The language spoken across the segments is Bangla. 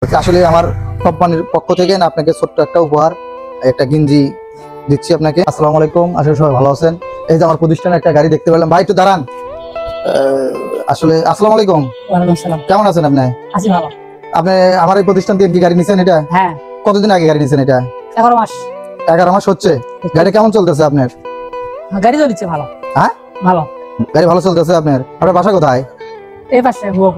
আসলে আমার কোম্পানির পক্ষ থেকে না আপনাকে ছোট্ট একটা উপহার, একটা গেঞ্জি দিচ্ছি আপনাকে। আসসালামু আলাইকুম, আসলে সবাই ভালো আছেন। এই যে আমার প্রতিষ্ঠানে একটা গাড়ি দেখতে পেলাম। ভাই একটু দাঁড়ান। আসলে আসসালামু আলাইকুম। ওয়ালাইকুম আসসালাম। কেমন আছেন আপনি? আছি ভালো। আপনি আমার এই প্রতিষ্ঠান থেকে কি গাড়ি নিছেন? এটা হ্যাঁ, কতদিন আগে গাড়ি নিছেন? এটা 11 মাস। 11 মাস হচ্ছে। গাড়ি কেমন চলতেছে আপনার? গাড়ি চলছে ভালো। হ্যাঁ, ভালো। গাড়ি ভালো চলতেছে আপনার? আপনার বাসা কোথায়? এই পাশে হুয়া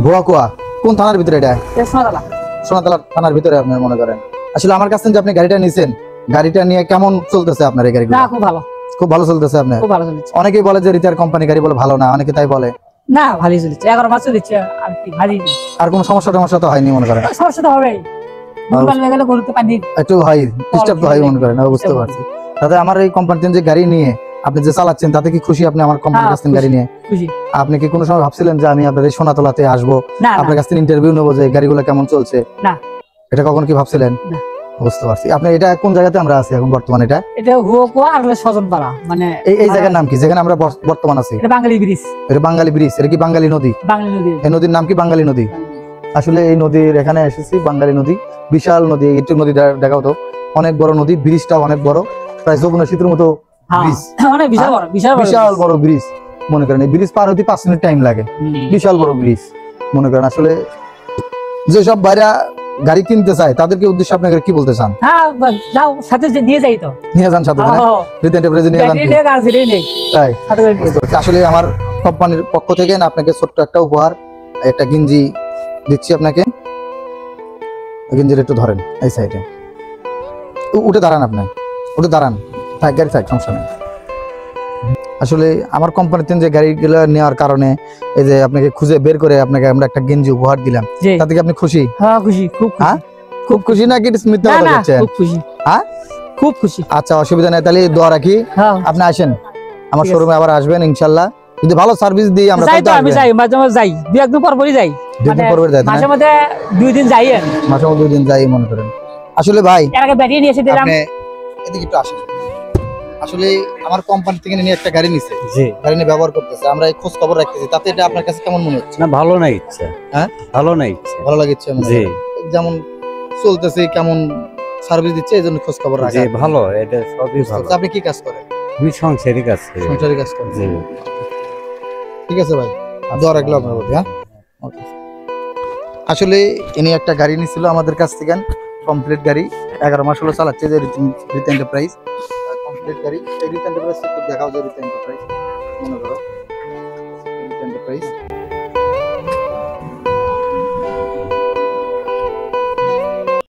ভুয়াকুয়া। কোন থানার ভিতরে এটা? সোনাতলা। সোনাতলা থানার ভিতরে আপনার মনে করেন। আসলে আমার কাছে যে আপনি গাড়িটা নিছেন, গাড়িটা নিয়ে কেমন চলতেছে আপনার এই গাড়িটা? না, খুব ভালো। খুব ভালো চলতেছে আপনার? খুব ভালো চলছে। অনেকেই বলে যে রিটার কোম্পানি গাড়ি বলে ভালো না, অনেকে তাই বলে। না, ভালোই চলছে। 11 মাস চলছে। আর কি ভালোই। আর কোনো সমস্যা তো হয়নি মনে করেন? সমস্যা তো হবেই। দুর্বল হয়ে গেলে গরুতে পানি একটু হয়, ডিস্টার্ব তো হয় মনে করেন। বুঝতে পারছি। তাতে আমার এই কোম্পানিতে যে গাড়ি নিয়ে আপনি যে চালাচ্ছেন, তাতে কি খুশি আপনি আমার কোম্পানির কাছ থেকে গাড়ি নিয়ে? খুশি। আপনি কি কোনো সময় ভাবছিলেন যে আমি আপনাদের সোনাতলাতে আসবো, আপনার কাছ থেকে ইন্টারভিউ নেবো যে গাড়িগুলো কেমন চলছে? না। এটা কখন কি ভাবছিলেন? না। বুঝতে পারছি। আপনি এটা কোন জায়গাতে আমরা আছি এখন বর্তমানে? এটা হুয়া আর সজনপাড়া, মানে এই জায়গার নাম কি, যেখানে আমরা বর্তমান আছি? এটা বাঙালি ব্রিজ। এটা বাঙালি ব্রিজ। এটা কি বাঙালি নদী? বাঙালি নদী। এই নদীর নাম কি বাঙালি নদী? আসলে এই নদীর এখানে এসেছি, বাঙালি নদী। বিশাল নদী। একটু নদী দেখাও তো। অনেক বড় নদী, ব্রিজটা অনেক বড়, প্রায় যমুনা সেতুর মতো ব্রিজ। মানে বিশাল বড় ব্রিজ মনে করেন। এই ব্রিজ পার হতে 5 মিনিট টাইম লাগে। বিশাল বড় ব্রিজ মনে করেন। আসলে যেসব বাইরে গাড়ি কিনতে চায় তাদেরকে উদ্দেশ্যে আপনাকে কি বলতে চান? হ্যাঁ, যাও সাথে নিয়ে যাই তো। নিয়ে যান সাথে, রিতা এন্টারপ্রাইজে নিয়ে যান। তাই আসলে আমার কোম্পানির পক্ষ থেকে না আপনাকে ছোট্ট একটা উপহার, একটা গেঞ্জি দিচ্ছি আপনাকে। গেঞ্জির একটু ধরেন এই সাইডে। উঠে দাঁড়ান, আপনি উঠে দাঁড়ান। গাড়ি সাইড, সমস্যা নেই। আসলে আমার কোম্পানিতে যে গাড়িগুলো নেওয়ার কারণে এই যে আপনাকে খুঁজে বের করে আপনাকে আমরা একটা গেঞ্জি উপহার দিলাম, তাতে কি আপনি খুশি? হ্যাঁ, খুশি। খুব হ্যাঁ, খুব খুশি নাকি মিথ্যা কথা বলছেন? খুব খুশি। হ্যাঁ, খুব খুশি। আচ্ছা, অসুবিধা নেই। তাহলে দোয়া রাখি, আপনি আসেন আমার শোরুমে, আবার আসবেন ইনশাআল্লাহ। যদি ভালো সার্ভিস দিই আমরা তো আমি যাই, মাঝে মাঝে যাই, 2-1 দিন পর পরই যাই। 2 দিন পর পর যাই, মাঝে মধ্যে 2 দিন যাই। মাঝে মধ্যে 2 দিন যাই মনে করেন। আসলে ভাই এর আগে ব্যাটারি নিয়ে এসে দিলাম। আপনি এদিকে একটু আসেন। আসলে আমার কোম্পানি থেকে নিয়ে একটা গাড়ি নিছে, জি, গাড়ি নিয়ে ব্যবহার করতেছে, আমরা এই খোঁজ খবর রাখতেছি। তাতে এটা আপনার কাছে কেমন মনে হচ্ছে? না, ভালো না ইচ্ছা। হ্যাঁ, ভালো না ইচ্ছা। ভালো লাগছে, জি। যেমন চলতেছে, কেমন সার্ভিস দিচ্ছে, এইজন্য খোঁজ খবর রাখা। জি, ভালো। এটা সবই ভালো। আপনি কি কাজ করেন? আমি সংসারী কাজ করি। সংসারী কাজ করেন, জি। ঠিক আছে ভাই, দোয়া রাখলাম আপনার প্রতি। হ্যাঁ, ওকে। আসলে ইনি একটা গাড়ি নিছিল আমাদের কাছ থেকে, কমপ্লিট গাড়ি। 11 মাস হলো চালাচ্ছে, যে রিতা এন্টারপ্রাইজ কমপ্লিট গাড়ি। এই রিতা এন্টারপ্রাইজ একটু দেখাও, যে রিতা এন্টারপ্রাইজ মনে করো, রিতা এন্টারপ্রাইজ।